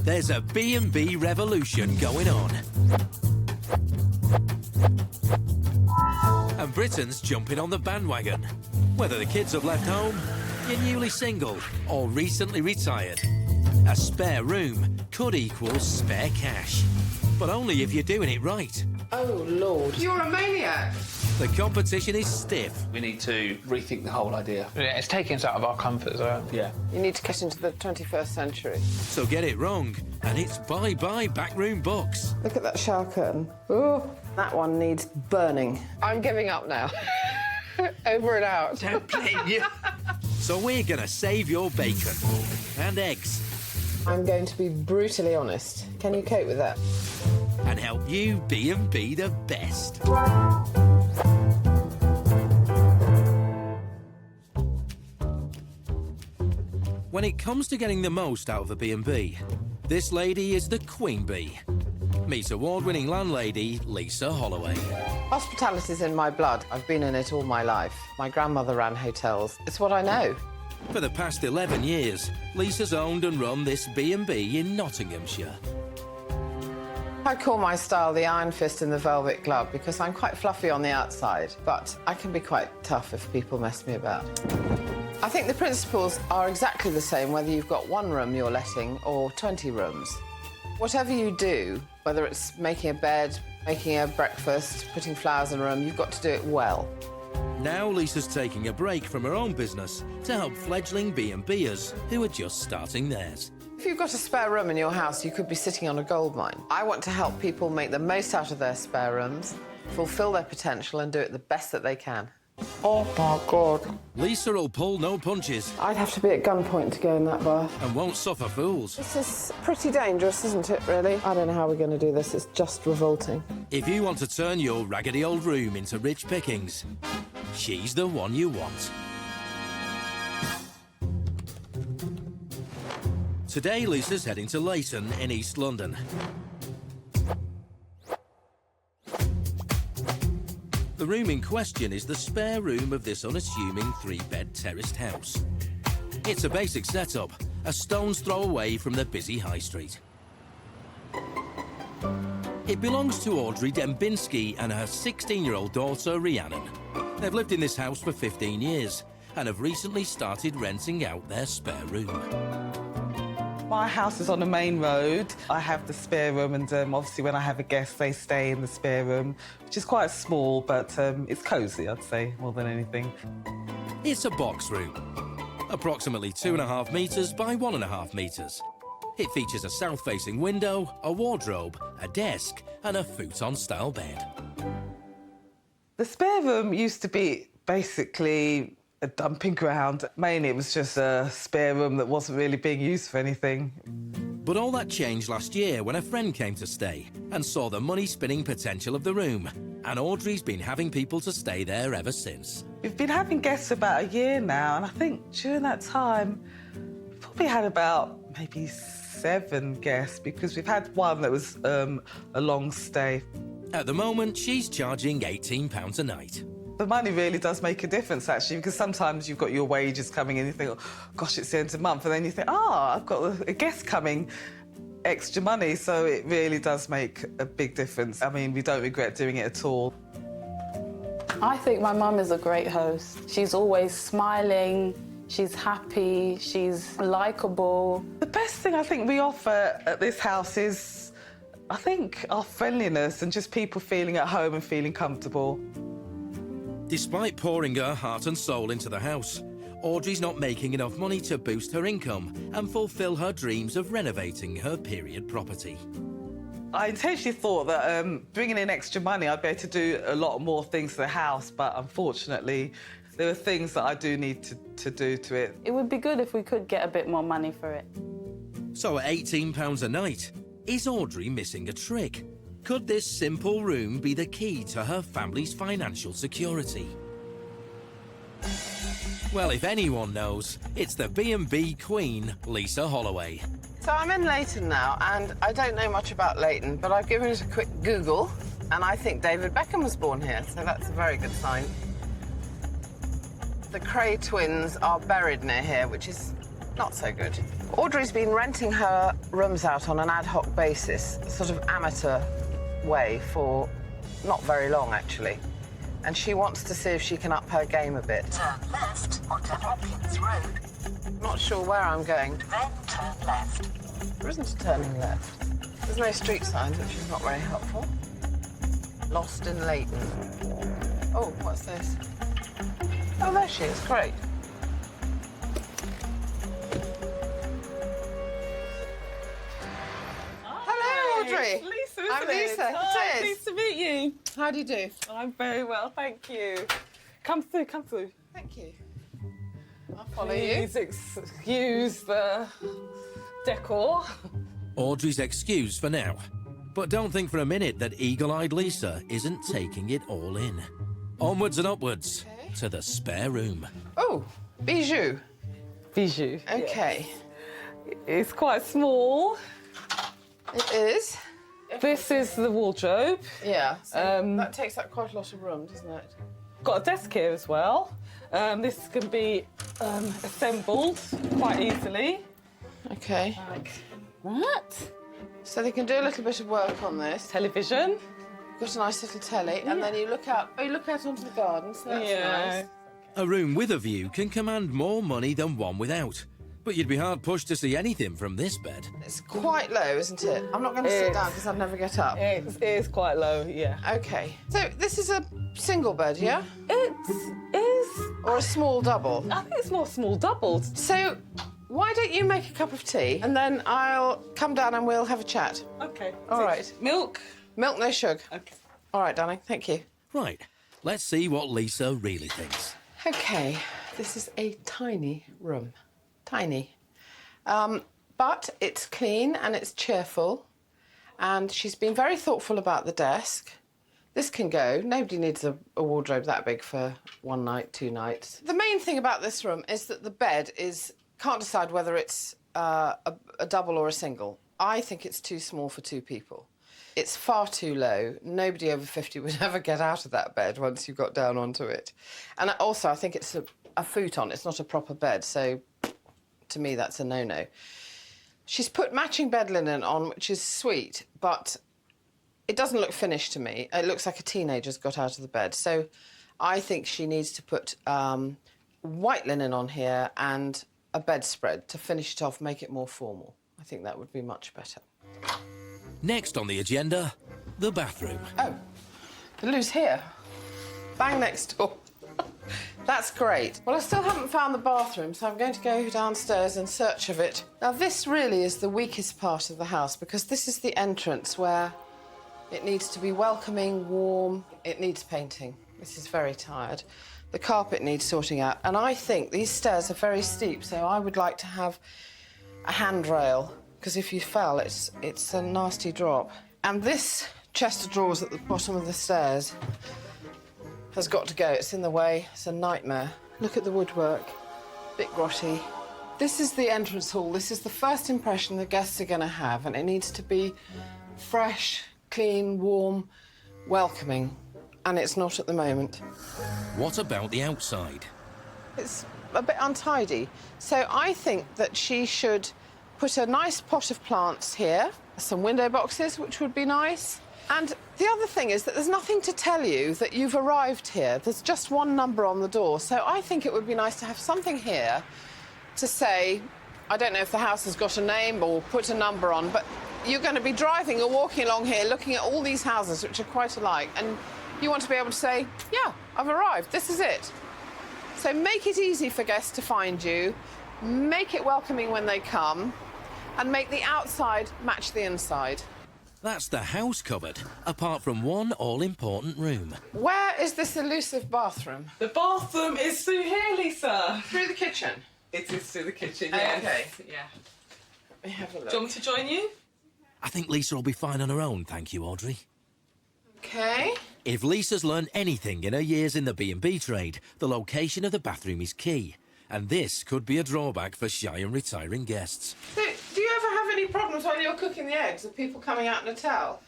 There's a B&B revolution going on. And Britain's jumping on the bandwagon. Whether the kids have left home, you're newly single, or recently retired, a spare room could equal spare cash. But only if you're doing it right. Oh, Lord. You're a maniac. The competition is stiff. We need to rethink the whole idea. Yeah, it's taking us out of our comfort zone. Yeah. You need to get into the 21st century. So get it wrong, and it's bye-bye backroom books. Look at that shower curtain. Ooh, that one needs burning. I'm giving up now. Over and out. Don't blame you. So we're gonna save your bacon and eggs I'm going to be brutally honest. Can you cope with that? and help you B&B the best. When it comes to getting the most out of a B&B, this lady is the queen bee. Meet award-winning landlady Lisa Holloway. Hospitality's in my blood. I've been in it all my life. My grandmother ran hotels. It's what I know. For the past 11 years, Lisa's owned and run this B&B in Nottinghamshire. I call my style the iron fist in the velvet glove because I'm quite fluffy on the outside, but I can be quite tough if people mess me about. I think the principles are exactly the same whether you've got one room you're letting or 20 rooms. Whatever you do, whether it's making a bed, making a breakfast, putting flowers in a room, you've got to do it well. Now Lisa's taking a break from her own business to help fledgling B&Bers who are just starting theirs. If you've got a spare room in your house, you could be sitting on a goldmine. I want to help people make the most out of their spare rooms, fulfil their potential and do it the best that they can. Oh, my God. Lisa will pull no punches I'd have to be at gunpoint to go in that bath. and won't suffer fools. This is pretty dangerous, isn't it, really? I don't know how we're going to do this. It's just revolting. If you want to turn your raggedy old room into rich pickings, she's the one you want. Today, Lisa's heading to Leyton in East London. The room in question is the spare room of this unassuming three-bed terraced house. It's a basic setup, a stone's throw away from the busy high street. It belongs to Audrey Dembinski and her 16-year-old daughter, Rhiannon. They've lived in this house for 15 years and have recently started renting out their spare room. My house is on the main road. I have the spare room, and obviously when I have a guest, they stay in the spare room, which is quite small, but it's cosy, I'd say, more than anything. It's a box room, approximately 2.5 metres by 1.5 metres. It features a south-facing window, a wardrobe, a desk and a futon-style bed. The spare room used to be basically a dumping ground. Mainly it was just a spare room that wasn't really being used for anything. But all that changed last year when a friend came to stay and saw the money-spinning potential of the room. And Audrey's been having people to stay there ever since. We've been having guests about a year now, and I think during that time, we've probably had about maybe 7 guests, because we've had one that was a long stay. At the moment, she's charging £18 a night. The money really does make a difference, actually, because sometimes you've got your wages coming in and you think, oh, gosh, it's the end of the month, and then you think, I've got a guest coming, extra money, so it really does make a big difference. I mean, we don't regret doing it at all. I think my mum is a great host. She's always smiling, she's happy, she's likeable. The best thing I think we offer at this house is, I think, our friendliness and just people feeling at home and feeling comfortable. Despite pouring her heart and soul into the house, Audrey's not making enough money to boost her income and fulfil her dreams of renovating her period property. I intentionally thought that bringing in extra money, I'd be able to do a lot more things to the house, but unfortunately, there are things that I do need to do to it. It would be good if we could get a bit more money for it. So at £18 a night, is Audrey missing a trick? Could this simple room be the key to her family's financial security? Well, if anyone knows, it's the B&B queen, Lisa Holloway. So I'm in Leyton now, and I don't know much about Leyton, but I've given it a quick Google, and I think David Beckham was born here, so that's a very good sign. The Cray twins are buried near here, which is not so good. Audrey's been renting her rooms out on an ad hoc basis, sort of amateur way, for not very long, actually. And she wants to see if she can up her game a bit. Turn left onto Hopkins Road. Not sure where I'm going. Then turn left. There isn't a turning left. There's no street signs, which is not very helpful. Lost in Leyton. Oh, what's this? Oh, there she is. Great. Hello, Audrey. Lisa, isn't I'm it? Lisa. Hi, It is. nice to meet you. How do you do? I'm very well, thank you. Come through, come through. Thank you. I'll follow you. Please excuse the decor. Audrey's excused for now. But don't think for a minute that eagle-eyed Lisa isn't taking it all in. Onwards and upwards to the spare room. Oh, bijou. Bijou. Okay. It's quite small. It is. This is the wardrobe. Yeah. So that takes up quite a lot of room, doesn't it? Got a desk here as well. This can be assembled quite easily. Okay. Like that. So they can do a little bit of work on this. Television. Got a nice little telly, and then you look out. Oh, you look out onto the garden, so that's nice. A room with a view can command more money than one without. But you'd be hard-pushed to see anything from this bed. It's quite low, isn't it? I'm not going to sit down because I'd never get up. It is quite low, yeah. Okay. So this is a single bed, yeah? It is. Or a small double? I think it's more small doubled. So why don't you make a cup of tea, and then I'll come down and we'll have a chat. Okay. All right. Milk. Milk, no sugar. Okay. All right, darling. Thank you. Right, let's see what Lisa really thinks. Okay, this is a tiny room. Tiny. But it's clean and it's cheerful. And she's been very thoughtful about the desk. This can go. Nobody needs a wardrobe that big for one night, 2 nights. The main thing about this room is that the bed can't decide whether it's a double or a single. I think it's too small for 2 people. It's far too low. Nobody over 50 would ever get out of that bed once you got down onto it. And also, I think it's a futon. It's not a proper bed, so to me, that's a no-no. She's put matching bed linen on, which is sweet, but it doesn't look finished to me. It looks like a teenager's got out of the bed. So I think she needs to put white linen on here and a bedspread to finish it off, make it more formal. I think that would be much better. Next on the agenda, the bathroom. Oh, the loo's here. Bang next door. That's great. Well, I still haven't found the bathroom, so I'm going to go downstairs in search of it. Now, this really is the weakest part of the house because this is the entrance where it needs to be welcoming, warm. It needs painting. This is very tired. The carpet needs sorting out. And I think these stairs are very steep, so I would like to have a handrail because if you fell, it's a nasty drop. And this chest of drawers at the bottom of the stairs has got to go. It's in the way. It's a nightmare. Look at the woodwork. Bit grotty. This is the entrance hall. This is the first impression the guests are going to have, and it needs to be fresh, clean, warm, welcoming. And it's not at the moment. What about the outside? It's a bit untidy. So I think that she should put a nice pot of plants here, some window boxes, which would be nice. And the other thing is that there's nothing to tell you that you've arrived here. There's just one number on the door. So I think it would be nice to have something here to say, I don't know if the house has got a name or put a number on, but you're going to be driving or walking along here looking at all these houses, which are quite alike, and you want to be able to say, yeah, I've arrived, this is it. So make it easy for guests to find you, make it welcoming when they come, and make the outside match the inside. That's the house covered, apart from one all-important room. Where is this elusive bathroom? The bathroom is through here, Lisa. Through the kitchen. It is through the kitchen, yes. Okay. Yeah. Let me have a look. Do you want me to join you? I think Lisa will be fine on her own, thank you, Audrey. Okay. If Lisa's learned anything in her years in the B&B trade, the location of the bathroom is key. And this could be a drawback for shy and retiring guests. So, do you ever have any problems while you're cooking the eggs of people coming out in a towel?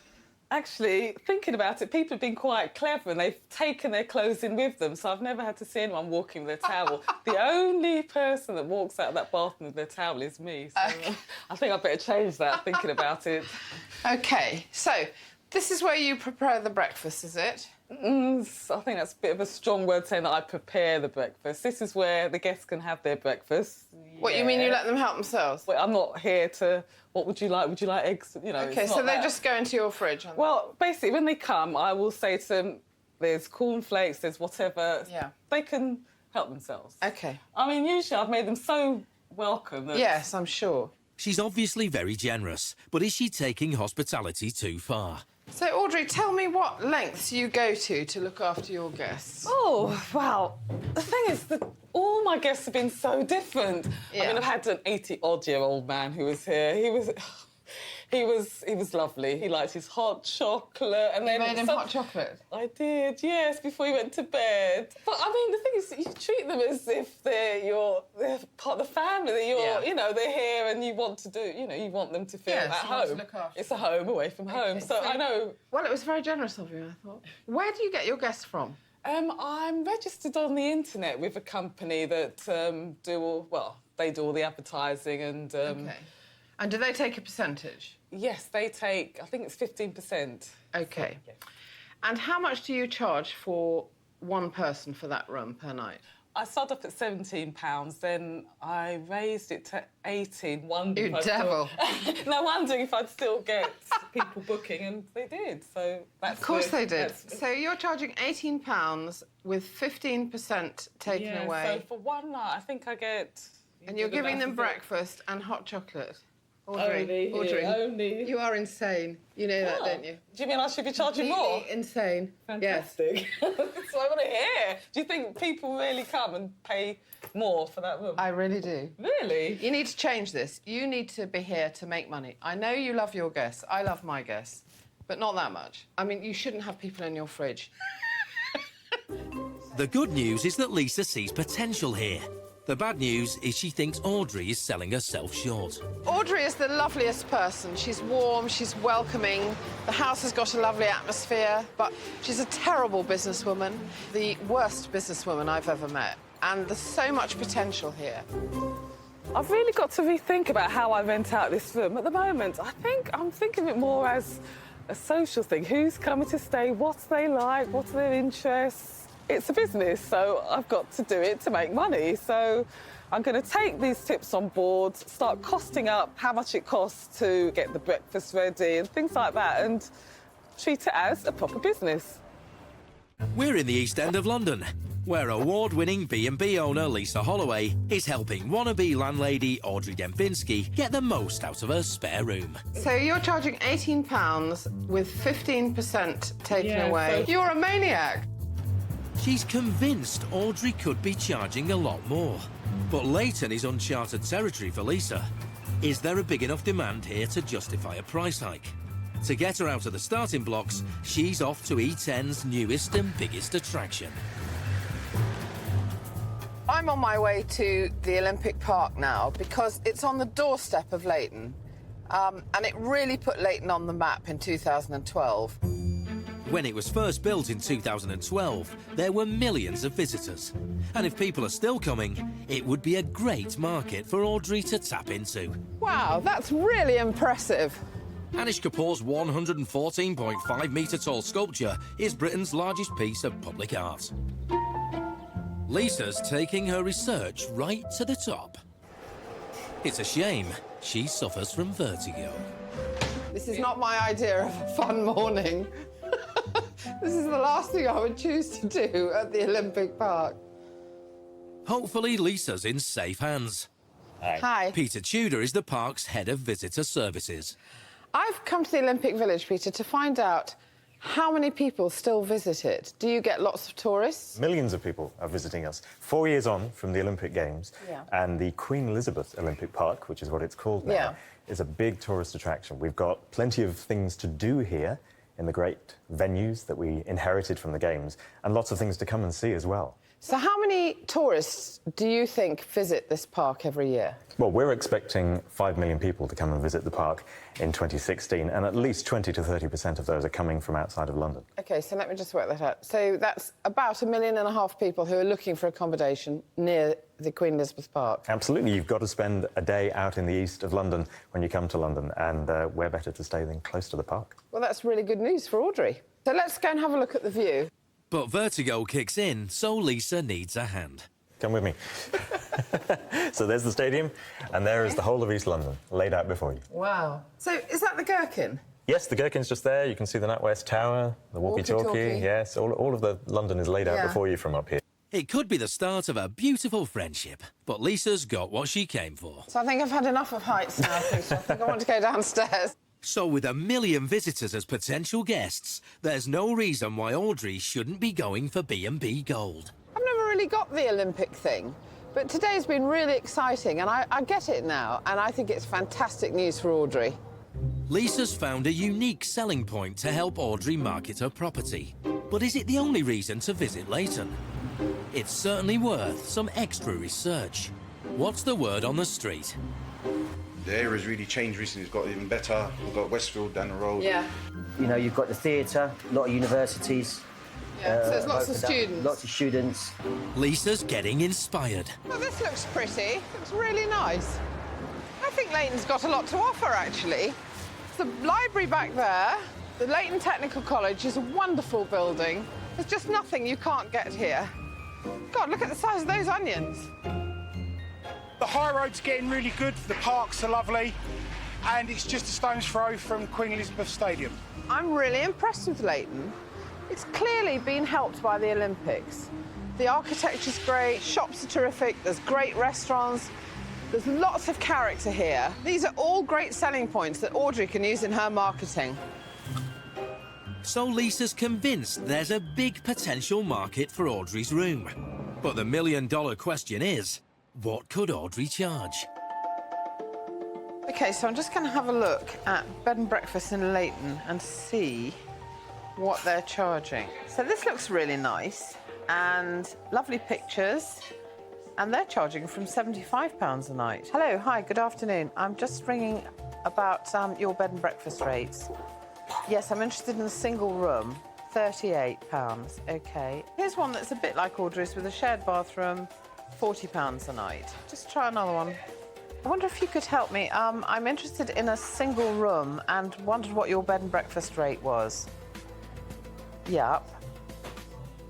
Actually, thinking about it, people have been quite clever and they've taken their clothes in with them, so I've never had to see anyone walking with a towel. The only person that walks out of that bathroom with their towel is me. So I think I better change that, thinking about it. OK, so this is where you prepare the breakfast, is it? I think that's a bit of a strong word saying that I prepare the breakfast. This is where the guests can have their breakfast. What, you mean you let them help themselves? Well, I'm not here to, what would you like? Would you like eggs? You know, OK, it's so not they that. just go into your fridge? Well, basically, when they come, I will say to them, there's cornflakes, there's whatever. Yeah. They can help themselves. OK. I mean, usually I've made them so welcome that... Yes, I'm sure. She's obviously very generous, but is she taking hospitality too far? So, Audrey, tell me what lengths you go to look after your guests. Oh, well, the thing is that all my guests have been so different. Yeah. I mean, I've had an 80-odd-year-old man who was here. He was lovely. He liked his hot chocolate, and then You made him hot chocolate? I did, yes, before he went to bed. But I mean, the thing is, you treat them as if they're part of the family. That Yeah. you know, they're here, and you want to do, you want them to feel Yes, at you want to home. look after It's a home away from home. So I know. Well, it was very generous of you, I thought. Where do you get your guests from? I'm registered on the internet with a company that they do all the advertising and. OK. And do they take a percentage? Yes, they take, I think it's 15%. OK. And how much do you charge for one person for that room per night? I started off at £17, then I raised it to 18. Wondering You if devil. No, wondering if I'd still get people booking, and they did. So that's Of course the- they did. that's- So you're charging £18 with 15% taken yeah, away. So for one night, I think I get. And you're the giving math, them is it? breakfast and hot chocolate. Only, Audrey, only. you are insane. You know that, Oh. don't you? Do you mean I should be charging more? Completely insane. Yes. Fantastic. That's what I want to hear. Do you think people really come and pay more for that room? I really do. Really? You need to change this. You need to be here to make money. I know you love your guests. I love my guests. But not that much. I mean, you shouldn't have people in your fridge. The good news is that Lisa sees potential here. The bad news is she thinks Audrey is selling herself short. Audrey is the loveliest person. She's warm, she's welcoming. The house has got a lovely atmosphere, but she's a terrible businesswoman, the worst businesswoman I've ever met. And there's so much potential here. I've really got to rethink about how I rent out this room. At the moment, I think I'm thinking of it more as a social thing. Who's coming to stay? What they like? What are their interests? It's a business, so I've got to do it to make money. So I'm going to take these tips on board, start costing up how much it costs to get the breakfast ready and things like that, and treat it as a proper business. We're in the East End of London, where award-winning B&B owner Lisa Holloway is helping wannabe landlady Audrey Dembinski get the most out of her spare room. So you're charging £18 with 15% taken Yeah, away. so- You're a maniac. She's convinced Audrey could be charging a lot more. But Leyton is uncharted territory for Lisa. Is there a big enough demand here to justify a price hike? To get her out of the starting blocks, she's off to E10's newest and biggest attraction. I'm on my way to the Olympic Park now because it's on the doorstep of Leyton. And it really put Leyton on the map in 2012. When it was first built in 2012, there were millions of visitors. And if people are still coming, it would be a great market for Audrey to tap into. Wow, that's really impressive. Anish Kapoor's 114.5-metre tall sculpture is Britain's largest piece of public art. Lisa's taking her research right to the top. It's a shame she suffers from vertigo. This is not my idea of a fun morning. This is the last thing I would choose to do at the Olympic Park. Hopefully Lisa's in safe hands. Hi. Peter Tudor is the park's head of visitor services. I've come to the Olympic Village, Peter, to find out how many people still visit it. Do you get lots of tourists? Millions of people are visiting us. 4 years on from the Olympic Games, and the Queen Elizabeth Olympic Park, which is what it's called now, is a big tourist attraction. We've got plenty of things to do here in the great venues that we inherited from the Games, and lots of things to come and see as well. So how many tourists do you think visit this park every year? Well, we're expecting 5 million people to come and visit the park in 2016, and at least 20 to 30% of those are coming from outside of London. OK, so let me just work that out. So that's about 1.5 million people who are looking for accommodation near the Queen Elizabeth Park. Absolutely. You've got to spend a day out in the east of London when you come to London, and where better to stay than close to the park? Well, that's really good news for Audrey. So let's go and have a look at the view. But vertigo kicks in, so Lisa needs a hand. Come with me. So there's the stadium, and there is the whole of East London, laid out before you. Wow. So is that the Gherkin? Yes, the Gherkin's just there. You can see the NatWest Tower, the walkie-talkie. Yes, all of the London is laid out before you from up here. It could be the start of a beautiful friendship, but Lisa's got what she came for. So I think I've had enough of heights now, Lisa. I think I want to go downstairs. So with 1 million visitors as potential guests, there's no reason why Audrey shouldn't be going for B&B Gold. I've never really got the Olympic thing, but today's been really exciting, and I get it now, and I think it's fantastic news for Audrey. Lisa's found a unique selling point to help Audrey market her property. But is it the only reason to visit Leyton? It's certainly worth some extra research. What's the word on the street? The area's really changed recently. It's got even better. We've got Westfield down the road. Yeah. You know, you've got the theatre, a lot of universities. Yeah, so there's lots of both that. students. Lots of students. Lisa's getting inspired. Well, this looks pretty. Looks really nice. I think Leyton's got a lot to offer, actually. There's the library back there. The Leyton Technical College is a wonderful building. There's just nothing you can't get here. God, look at the size of those onions. The high road's getting really good, the parks are lovely, and it's just a stone's throw from Queen Elizabeth Stadium. I'm really impressed with Leyton. It's clearly been helped by the Olympics. The architecture's great, shops are terrific, there's great restaurants, there's lots of character here. These are all great selling points that Audrey can use in her marketing. So Lisa's convinced there's a big potential market for Audrey's room. But the million-dollar question is, what could Audrey charge? OK, so I'm just going to have a look at bed and breakfast in Leyton and see what they're charging. So this looks really nice and lovely pictures, and they're charging from £75 a night. Hello, hi, good afternoon. I'm just ringing about your bed and breakfast rates. Yes, I'm interested in a single room, £38. OK. Here's one that's a bit like Audrey's with a shared bathroom, £40 a night. Just try another one. I wonder if you could help me. I'm interested in a single room and wondered what your bed and breakfast rate was. Yep.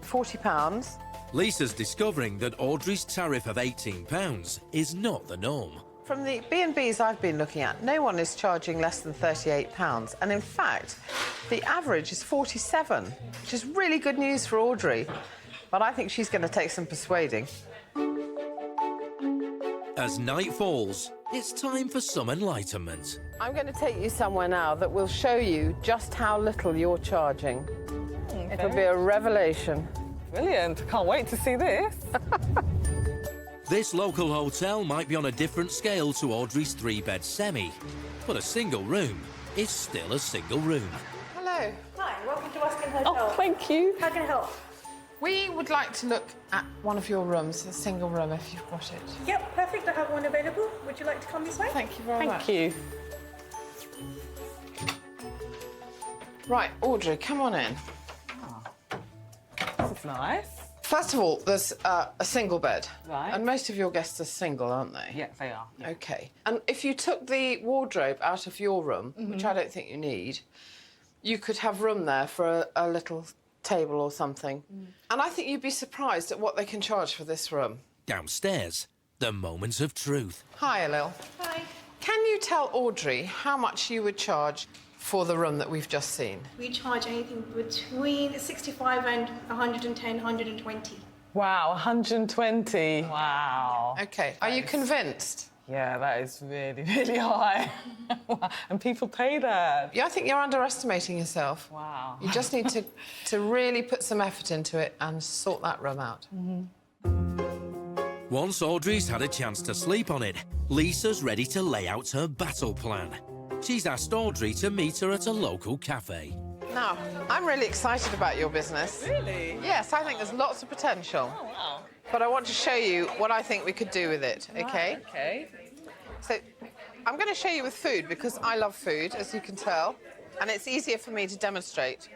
£40. Lisa's discovering that Audrey's tariff of £18 is not the norm. From the B&Bs I've been looking at, no one is charging less than £38. And in fact, the average is £47, which is really good news for Audrey. But I think she's going to take some persuading. As night falls, it's time for some enlightenment. I'm going to take you somewhere now that will show you just how little you're charging. It'll be a revelation. Brilliant. Can't wait to see this. This local hotel might be on a different scale to Audrey's 3-bed semi, but a single room is still a single room. Hello. Hi, welcome to West Hotel. Oh, thank you. How can I help? We would like to look at one of your rooms, a single room, if you've got it. Yep, perfect. I have one available. Would you like to come this way? Thank you very much. Thank you. Right, Audrey, come on in. This is nice. First of all, there's a single bed. Right. And most of your guests are single, aren't they? Yes, they are. Yeah. OK. And if you took the wardrobe out of your room, which I don't think you need, you could have room there for a little table or something. And I think you'd be surprised at what they can charge for this room. Downstairs, the moment of truth. Hi, Lil. Hi. Can you tell Audrey how much you would charge for the room that we've just seen? We charge anything between 65 and 110, 120. Wow, 120. Wow. OK. Are you convinced? Yeah, that is really, really high. And people pay that. Yeah, I think you're underestimating yourself. Wow. You just need to really put some effort into it and sort that room out. Once Audrey's had a chance to sleep on it, Lisa's ready to lay out her battle plan. She's asked Audrey to meet her at a local cafe. Now, I'm really excited about your business. Really? Yes, I think there's lots of potential. Oh, wow. but I want to show you what I think we could do with it, OK? OK. So I'm going to show you with food because I love food, as you can tell, and it's easier for me to demonstrate.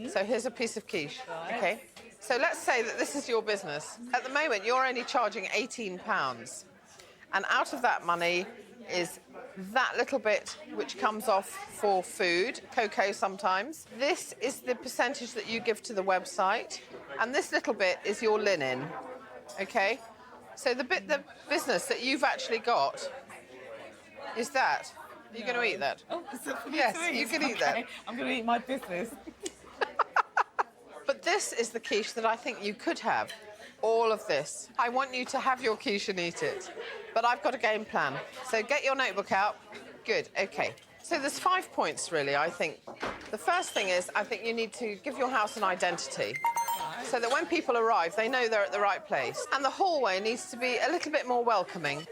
So here's a piece of quiche, OK? So let's say that this is your business. At the moment, you're only charging £18, and out of that money is that little bit which comes off for food, cocoa sometimes. This is the percentage that you give to the website, and this little bit is your linen, OK? So the business that you've actually got is that. Are you going to eat that? Oh, is it for me yes, to eat? you can eat that. I'm going to eat my business. But this is the quiche that I think you could have. All of this. I want you to have your quiche and eat it. But I've got a game plan. So get your notebook out. Good, OK. So there's 5 points, really, I think. The first thing is, I think you need to give your house an identity. So that when people arrive, they know they're at the right place. And the hallway needs to be a little bit more welcoming.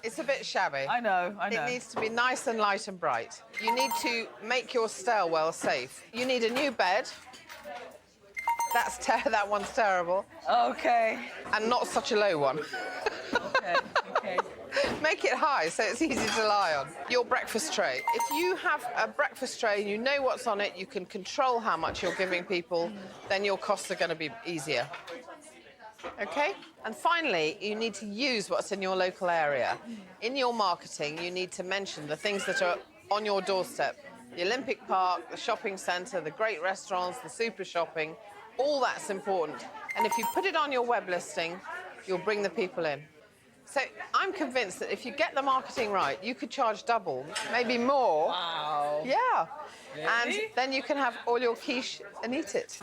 It's a bit shabby. I know. It needs to be nice and light and bright. You need to make your stairwell safe. You need a new bed. That one's terrible. OK. And not such a low one. OK. Make it high so it's easy to lie on. Your breakfast tray. If you have a breakfast tray and you know what's on it, you can control how much you're giving people, then your costs are going to be easier. OK? And finally, you need to use what's in your local area. In your marketing, you need to mention the things that are on your doorstep. The Olympic Park, the shopping centre, the great restaurants, the super shopping, all that's important. And if you put it on your web listing, you'll bring the people in. So I'm convinced that if you get the marketing right, you could charge double, maybe more. Wow. Yeah. Really? And then you can have all your quiche and eat it.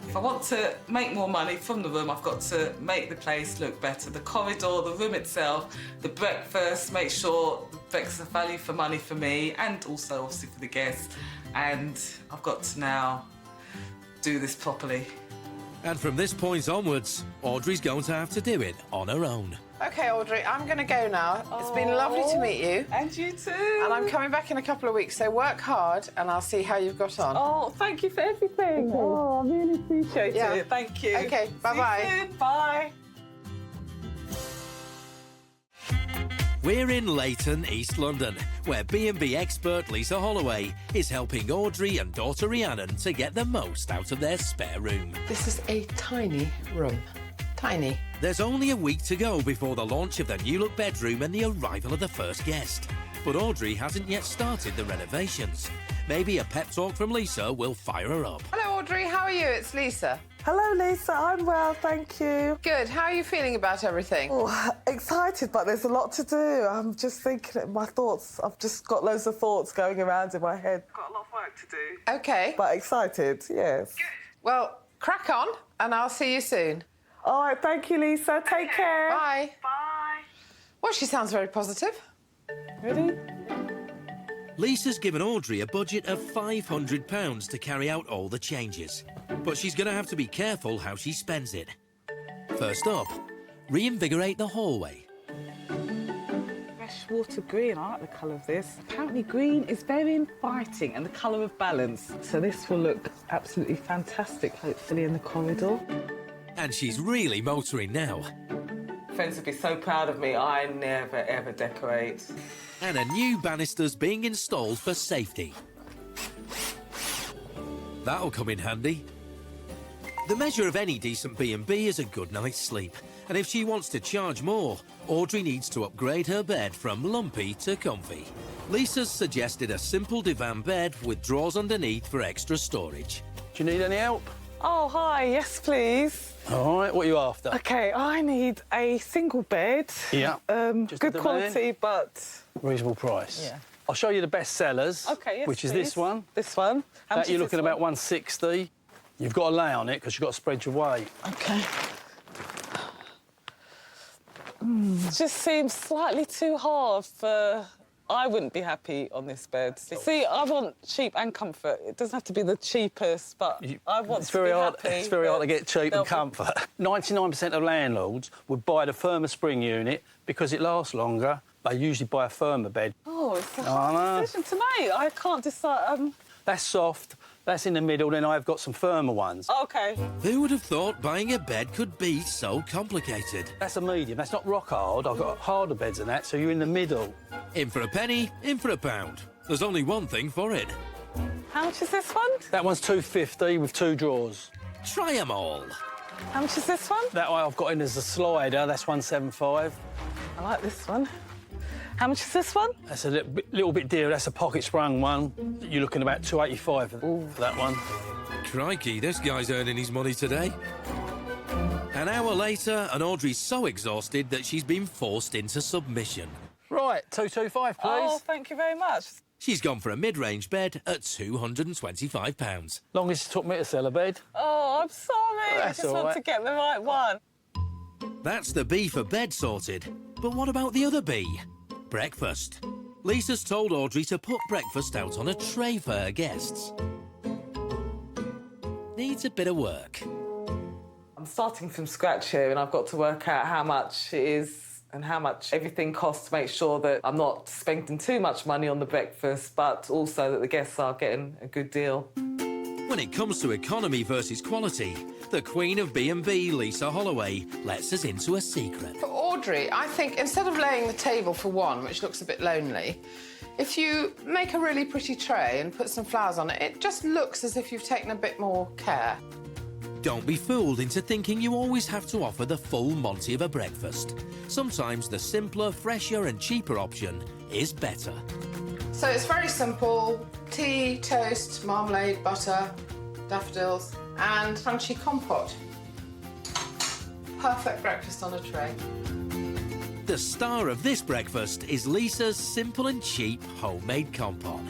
If I want to make more money from the room, I've got to make the place look better. The corridor, the room itself, the breakfast, make sure the breakfast is value for money for me and also obviously for the guests. And I've got to now do this properly. And from this point onwards, Audrey's going to have to do it on her own. OK, Audrey, I'm going to go now. It's been lovely to meet you. And you too. And I'm coming back in a couple of weeks, so work hard and I'll see how you've got on. Oh, thank you for everything. Okay. Oh, I really appreciate it. Thank you. OK, bye-bye. See you soon. Bye. We're in Leyton, East London, where B&B expert Lisa Holloway is helping Audrey and daughter Rhiannon to get the most out of their spare room. This is a tiny room. Tiny. There's only a week to go before the launch of the new look bedroom and the arrival of the first guest. But Audrey hasn't yet started the renovations. Maybe a pep talk from Lisa will fire her up. Hello, Audrey. How are you? It's Lisa. Hello, Lisa. I'm well, thank you. Good. How are you feeling about everything? Oh, excited, but there's a lot to do. I'm just thinking, my thoughts, I've just got loads of thoughts going around in my head. Got a lot of work to do. OK. But excited, yes. Good. Well, crack on, and I'll see you soon. All right, thank you, Lisa. Take care. Bye. Bye. Well, she sounds very positive. Really? Lisa's given Audrey a budget of £500 to carry out all the changes. But she's going to have to be careful how she spends it. First up, reinvigorate the hallway. Freshwater green, I like the colour of this. Apparently green is very inviting and the colour of balance. So this will look absolutely fantastic, hopefully, in the corridor. And she's really motoring now. Friends would be so proud of me. I never, ever decorate. And a new banister's being installed for safety. That'll come in handy. The measure of any decent B&B is a good night's sleep. And if she wants to charge more, Audrey needs to upgrade her bed from lumpy to comfy. Lisa's suggested a simple divan bed with drawers underneath for extra storage. Do you need any help? Oh, hi. Yes, please. All right, what are you after? OK, I need a single bed. Yeah. Good quality, but... Reasonable price. Yeah. I'll show you the best sellers. OK, yes, which is please. this one. This one? How much That you're is looking this about one? 160. You've got to lay on it because you've got to spread your weight. OK. It just seems slightly too hard for... I wouldn't be happy on this bed. See, I want cheap and comfort. It doesn't have to be the cheapest, but I want to be happy. It's very hard to get cheap and comfort. 99% of landlords would buy the firmer spring unit because it lasts longer. They usually buy a firmer bed. Oh, it's a hard decision to make. I can't decide. That's soft. That's in the middle, then I've got some firmer ones. OK. Who would have thought buying a bed could be so complicated? That's a medium. That's not rock hard. I've got harder beds than that, so you're in the middle. In for a penny, in for a pound. There's only one thing for it. How much is this one? That one's £2.50 with 2 drawers. Try 'em all. How much is this one? That one I've got in as a slider. That's £175. I like this one. How much is this one? That's a little bit dearer. That's a pocket sprung one. You're looking about £2.85 for that one. Crikey, this guy's earning his money today. An hour later, and Audrey's so exhausted that she's been forced into submission. Right, 225, please. Oh, thank you very much. She's gone for a mid-range bed at £225. Longest it took me to sell a bed. Oh, I'm sorry. That's I just all want right. to get the right one. That's the B for bed sorted. But what about the other B? Breakfast. Lisa's told Audrey to put breakfast out on a tray for her guests. Needs a bit of work. I'm starting from scratch here and I've got to work out how much it is and how much everything costs to make sure that I'm not spending too much money on the breakfast, but also that the guests are getting a good deal. When it comes to economy versus quality, the queen of B&B, Lisa Holloway, lets us into a secret. For Audrey, I think instead of laying the table for one, which looks a bit lonely, if you make a really pretty tray and put some flowers on it, it just looks as if you've taken a bit more care. Don't be fooled into thinking you always have to offer the full Monty of a breakfast. Sometimes the simpler, fresher and cheaper option is better. So it's very simple. Tea, toast, marmalade, butter, daffodils and crunchy compote. Perfect breakfast on a tray. The star of this breakfast is Lisa's simple and cheap homemade compote.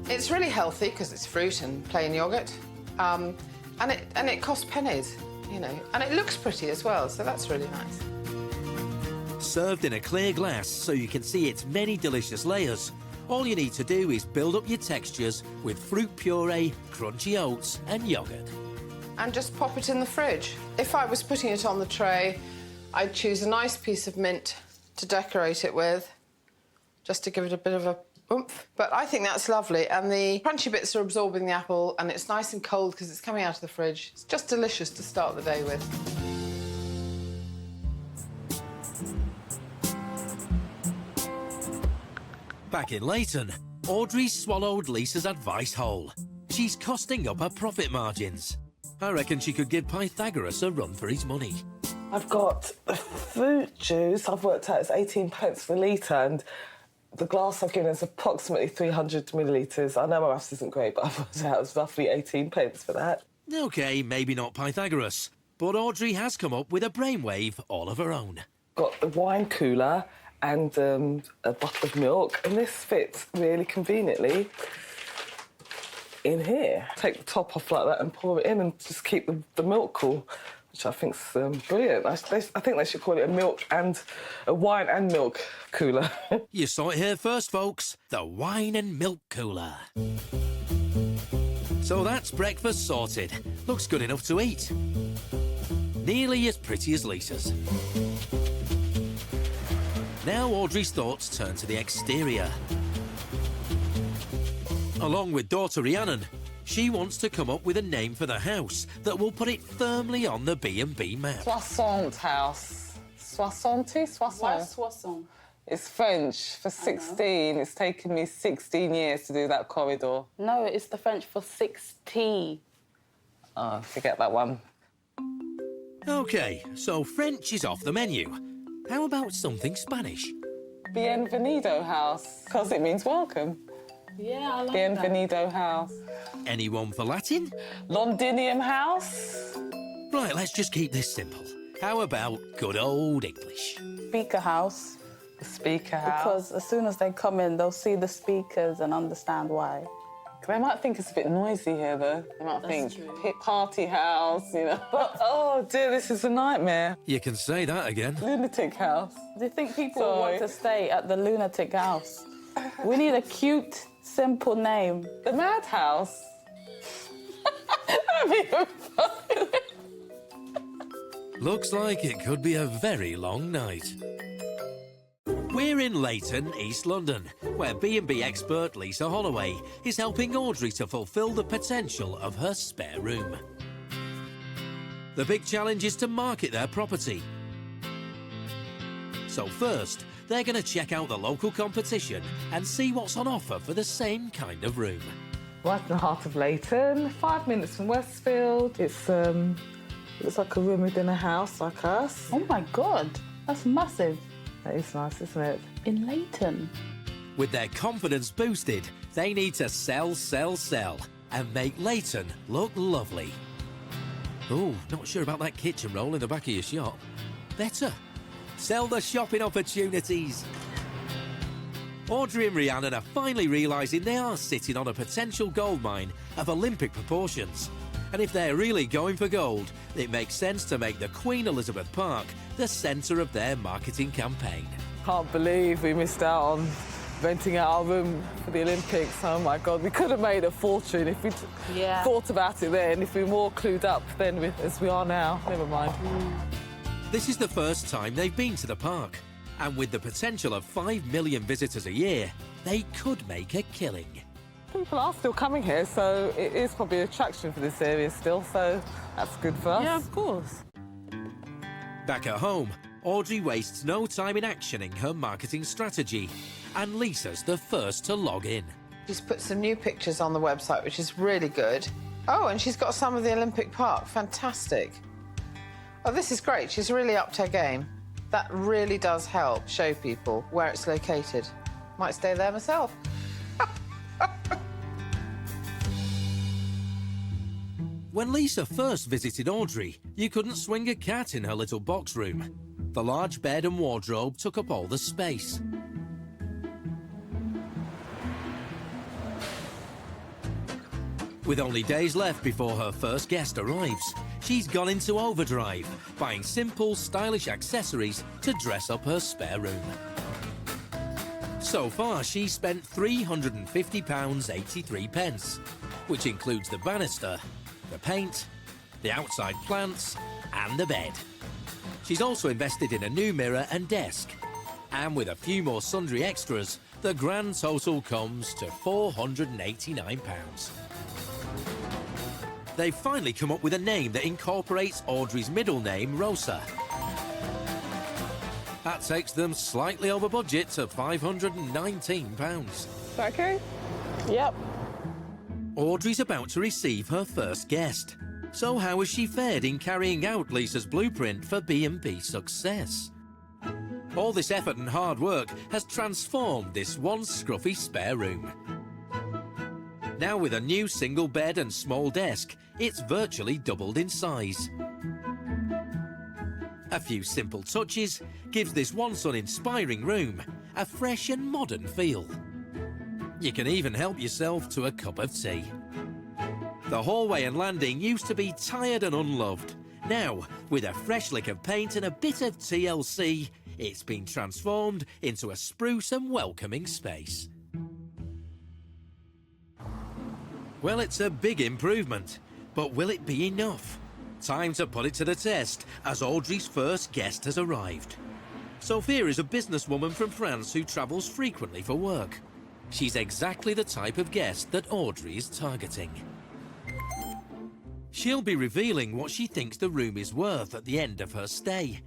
It's really healthy because it's fruit and plain yoghurt. And it costs pennies, you know, and it looks pretty as well, so that's really nice. Served in a clear glass so you can see its many delicious layers, all you need to do is build up your textures with fruit puree, crunchy oats and yoghurt. And just pop it in the fridge. If I was putting it on the tray, I'd choose a nice piece of mint to decorate it with, just to give it a bit of a oomph. But I think that's lovely, and the crunchy bits are absorbing the apple, and it's nice and cold because it's coming out of the fridge. It's just delicious to start the day with. Back in Leyton, Audrey swallowed Lisa's advice whole. She's costing up her profit margins. I reckon she could give Pythagoras a run for his money. I've got the fruit juice. I've worked out it's 18 pence per litre, and the glass I've given is approximately 300 millilitres. I know my maths isn't great, but I've worked out it's roughly 18 pence for that. OK, maybe not Pythagoras, but Audrey has come up with a brainwave all of her own. Got the wine cooler and a bottle of milk, and this fits really conveniently in here. Take the top off like that and pour it in and just keep the milk cool, which I think's brilliant. I think they should call it a wine and milk cooler. You saw it here first, folks. The wine and milk cooler. So that's breakfast sorted. Looks good enough to eat. Nearly as pretty as Lisa's. Now Audrey's thoughts turn to the exterior. Along with daughter Rhiannon, she wants to come up with a name for the house that will put it firmly on the B&B map. Soixante house. Soixante? Soissons. It's French for 16. It's taken me 16 years to do that corridor. No, it's the French for 60. Oh, forget that one. OK, so French is off the menu. How about something Spanish? Bienvenido house, because it means welcome. Yeah, I like Bienvenido house. Anyone for Latin? Londinium house. Right, let's just keep this simple. How about good old English? Speaker house. The speaker house. Because as soon as they come in, they'll see the speakers and understand why. They might think it's a bit noisy here, though. They might That's think true. pit party house, you know. But, oh, dear, this is a nightmare. You can say that again. Lunatic house. Do you think people want to stay at the lunatic house? We need a cute, simple name. The madhouse. That'd be even funny. Looks like it could be a very long night. We're in Leyton, East London, where B&B expert Lisa Holloway is helping Audrey to fulfil the potential of her spare room. The big challenge is to market their property. So first, they're going to check out the local competition and see what's on offer for the same kind of room. Right in the heart of Leyton, 5 minutes from Westfield. It's looks like a room within a house like us. Oh my God, that's massive. That is nice, isn't it? In Leyton. With their confidence boosted, they need to sell, sell, sell and make Leyton look lovely. Oh, not sure about that kitchen roll in the back of your shop. Better. Sell the shopping opportunities. Audrey and Rhiannon are finally realising they are sitting on a potential goldmine of Olympic proportions. And if they're really going for gold, it makes sense to make the Queen Elizabeth Park the centre of their marketing campaign. Can't believe we missed out on renting out our room for the Olympics. Oh my God, we could have made a fortune if we'd thought about it then, if we were more clued up then as we are now. Never mind. This is the first time they've been to the park. And with the potential of 5 million visitors a year, they could make a killing. People are still coming here, so it is probably an attraction for this area still, so that's good for us. Yeah, of course. Back at home, Audrey wastes no time in actioning her marketing strategy, and Lisa's the first to log in. She's put some new pictures on the website, which is really good. Oh, and she's got some of the Olympic Park. Fantastic. Oh, this is great. She's really upped her game. That really does help show people where it's located. Might stay there myself. When Lisa first visited Audrey, you couldn't swing a cat in her little box room. The large bed and wardrobe took up all the space. With only days left before her first guest arrives, she's gone into overdrive, buying simple, stylish accessories to dress up her spare room. So far, she's spent £350.83, which includes the banister, the paint, the outside plants, and the bed. She's also invested in a new mirror and desk. And with a few more sundry extras, the grand total comes to £489. They've finally come up with a name that incorporates Audrey's middle name, Rosa. That takes them slightly over budget to £519. Is that okay? Yep. Audrey's about to receive her first guest. So how has she fared in carrying out Lisa's blueprint for B&B success? All this effort and hard work has transformed this once scruffy spare room. Now with a new single bed and small desk, it's virtually doubled in size. A few simple touches gives this once uninspiring room a fresh and modern feel. You can even help yourself to a cup of tea. The hallway and landing used to be tired and unloved. Now, with a fresh lick of paint and a bit of TLC, it's been transformed into a spruce and welcoming space. Well, it's a big improvement, but will it be enough? Time to put it to the test, as Audrey's first guest has arrived. Sophia is a businesswoman from France who travels frequently for work. She's exactly the type of guest that Audrey is targeting. She'll be revealing what she thinks the room is worth at the end of her stay.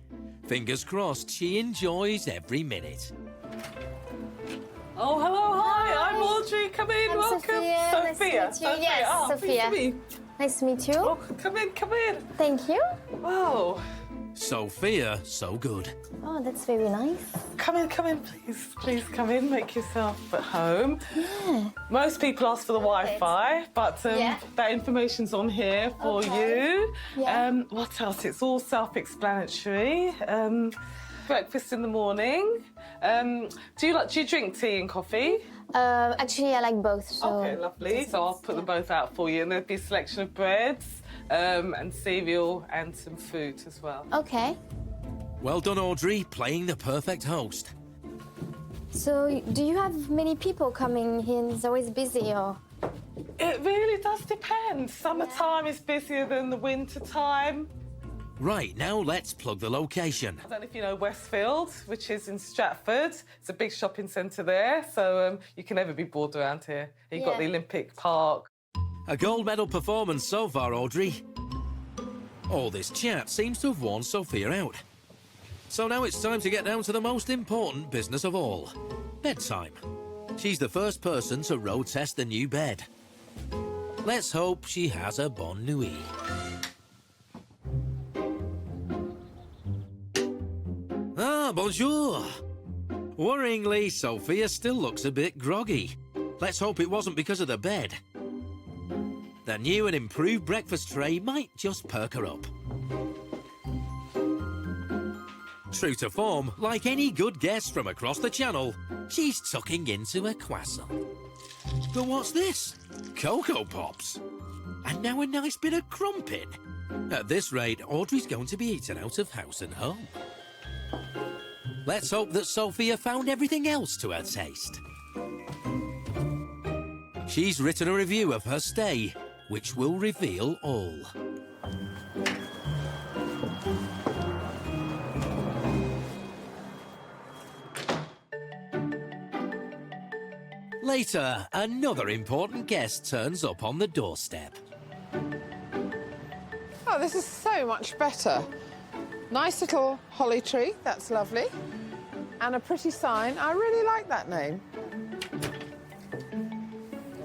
Fingers crossed she enjoys every minute. Oh, hello, hi, I'm Audrey. Come in, welcome. Sophia. Sophia. Nice to meet you. Yes, Sophia. Nice to meet you. Oh, come in, come in. Thank you. Wow. Sophia, so good. Oh, that's very nice. Come in, please. Please come in, make yourself at home. Yeah. Most people ask for the Wi-Fi, but that information's on here for you. Yeah. What else? It's all self-explanatory. Breakfast in the morning. Do you drink tea and coffee? Actually, I like both. So. Okay, lovely. So I'll put them both out for you, and there'll be a selection of breads, and cereal, and some fruit as well. Okay. Well done, Audrey, playing the perfect host. So, do you have many people coming in? It's always busy, or? It really does depend. Summertime is busier than the winter time. Right, now let's plug the location. I don't know if you know Westfield, which is in Stratford. It's a big shopping centre there, so you can never be bored around here. You've got the Olympic Park. A gold medal performance so far, Audrey. All this chat seems to have worn Sophia out. So now it's time to get down to the most important business of all, bedtime. She's the first person to road test the new bed. Let's hope she has a bonne nuit. Ah, bonjour. Worryingly, Sophia still looks a bit groggy. Let's hope it wasn't because of the bed. The new and improved breakfast tray might just perk her up. True to form, like any good guest from across the channel, she's tucking into a croissant. But what's this? Cocoa Pops. And now a nice bit of crumpet. At this rate, Audrey's going to be eaten out of house and home. Let's hope that Sophia found everything else to her taste. She's written a review of her stay, which will reveal all. Later, another important guest turns up on the doorstep. Oh, this is so much better. Nice little holly tree, that's lovely. And a pretty sign. I really like that name.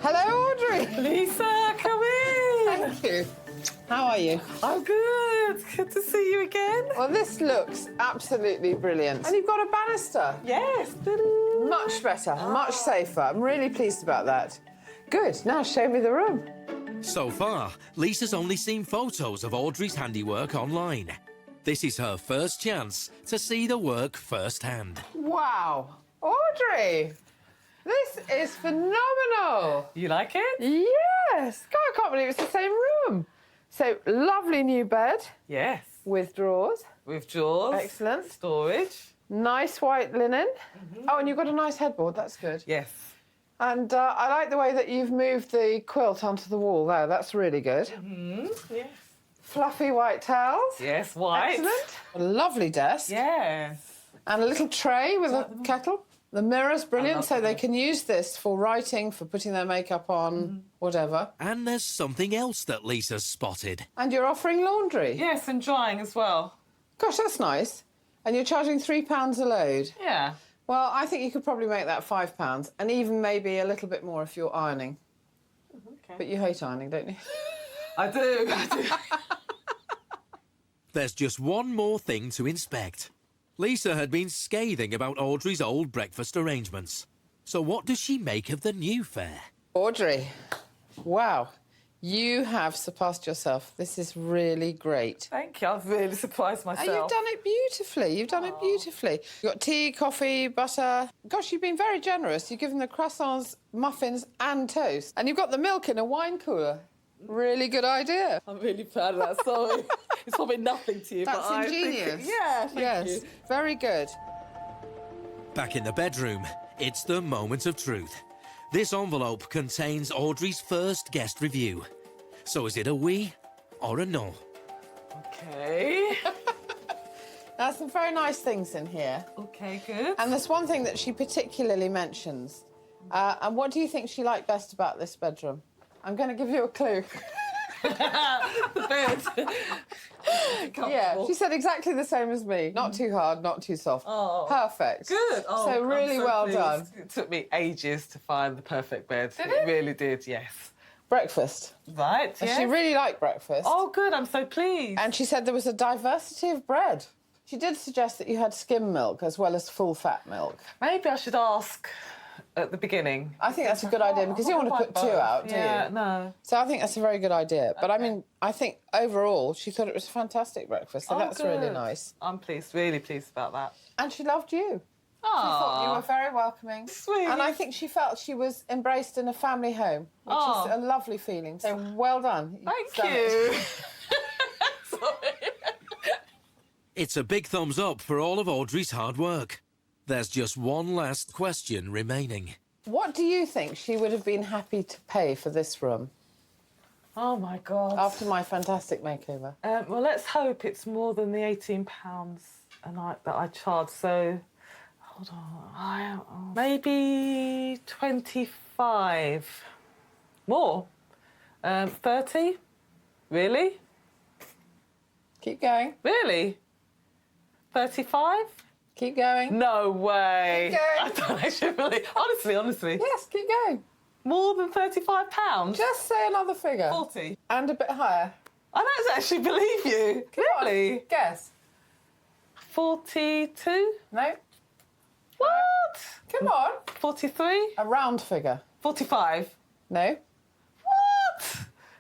Hello, Audrey. Lisa, come in. Thank you. How are you? I'm good. Good to see you again. Well, this looks absolutely brilliant. And you've got a banister. Yes. Much better, much safer. I'm really pleased about that. Good. Now show me the room. So far, Lisa's only seen photos of Audrey's handiwork online. This is her first chance to see the work firsthand. Wow. Audrey, this is phenomenal. You like it? Yes. God, I can't believe it's the same room. So, lovely new bed. Yes. With drawers. With drawers. Excellent. Storage. Nice white linen. Oh, and you've got a nice headboard. That's good. Yes. And I like the way that you've moved the quilt onto the wall there. That's really good. Yes. Fluffy white towels. Yes, white. Excellent. A lovely desk. Yes. And a little tray with a kettle. The mirror's brilliant, so they can use this for writing, for putting their makeup on, whatever. And there's something else that Lisa's spotted. And you're offering laundry. Yes, and drying as well. Gosh, that's nice. And you're charging £3 a load. Yeah. Well, I think you could probably make that £5, and even maybe a little bit more if you're ironing. Okay. But you hate ironing, don't you? I do. There's just one more thing to inspect. Lisa had been scathing about Audrey's old breakfast arrangements. So what does she make of the new fare? Audrey, wow. You have surpassed yourself. This is really great. Thank you. I've really surprised myself. And you've done it beautifully. You've done it beautifully. You've got tea, coffee, butter. Gosh, you've been very generous. You've given the croissants, muffins and toast. And you've got the milk in a wine cooler. Really good idea. I'm really proud of that. Sorry. It's probably nothing to you, That's but ingenious. I think thank you. Very good. Back in the bedroom, it's the moment of truth. This envelope contains Audrey's first guest review. So is it a oui or a no? OK. There's some very nice things in here. OK, good. And there's one thing that she particularly mentions. And what do you think she liked best about this bedroom? I'm going to give you a clue. The bed. Yeah, she said exactly the same as me. Not too hard, not too soft. Oh. Perfect. Good. Oh, so really well done. It took me ages to find the perfect bed. Did it? Really did, yes. Breakfast. Right, And yes. she really liked breakfast. Oh, good, I'm so pleased. And she said there was a diversity of bread. She did suggest that you had skim milk as well as full-fat milk. Maybe I should ask at the beginning. I think that's a good idea because you don't want to put two out, do you? Yeah, no. So I think that's a very good idea. But I mean, I think overall she thought it was a fantastic breakfast, so that's really good. nice. I'm pleased, really pleased about that. And she loved you. She thought you were very welcoming. Sweet. And I think she felt she was embraced in a family home, which is a lovely feeling. So well done. Thank you. It's a big thumbs up for all of Audrey's hard work. There's just one last question remaining. What do you think she would have been happy to pay for this room? Oh, my God. After my fantastic makeover. Well, let's hope it's more than the £18 a night that I charge. So, hold on. Maybe 25. More. 30? Really? Keep going. Really? 35? Keep going. No way. Keep going. I don't actually believe. Honestly. Yes, keep going. More than £35? Just say another figure. 40. And a bit higher. I don't actually believe you. Come really? On. Guess. 42? No. What? Come on. 43? A round figure. 45? No.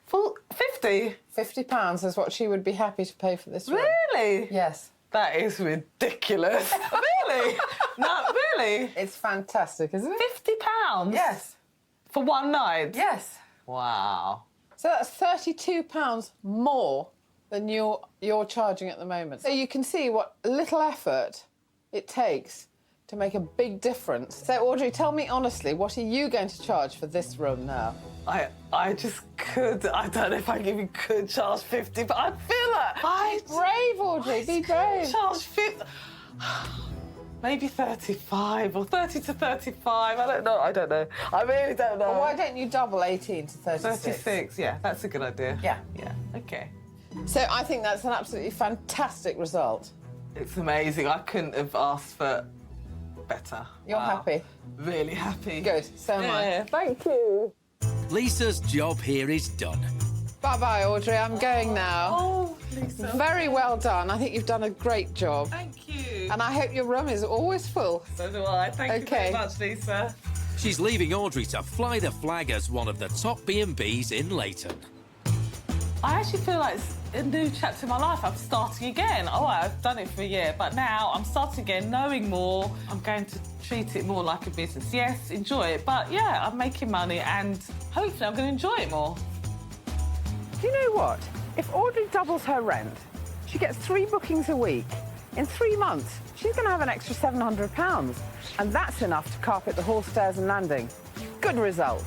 What? 50? £50 is what she would be happy to pay for this room. Really? Yes. That is ridiculous. Really? No, really? It's fantastic, isn't it? £50? Yes. For one night? Yes. Wow. So that's £32 more than you're charging at the moment. So you can see what little effort it takes to make a big difference. So Audrey, tell me honestly, what are you going to charge for this room now? I just could. I don't know if I even could charge 50, but I feel like Be brave, Audrey. Be brave. Charge 50. Maybe 35 or 30 to 35. I don't know. I really don't know. Well, why don't you double 18 to 36? 36, yeah, that's a good idea. Yeah. Yeah, okay. So I think that's an absolutely fantastic result. It's amazing. I couldn't have asked for better. You're happy? Really happy. Good, so am I. Yeah, thank you. Lisa's job here is done. Bye-bye, Audrey. I'm going now. Oh, Lisa. Very well done. I think you've done a great job. Thank you. And I hope your room is always full. So do I. Thank you very much, Lisa. She's leaving Audrey to fly the flag as one of the top B&Bs in Leyton. I actually feel like it's a new chapter in my life. I'm starting again. Oh, I've done it for a year, but now I'm starting again, knowing more. I'm going to treat it more like a business. Yes, enjoy it, but yeah, I'm making money and hopefully I'm going to enjoy it more. Do you know what? If Audrey doubles her rent, she gets 3 bookings a week. In 3 months, she's going to have an extra £700. And that's enough to carpet the hall, stairs and landing. Good result.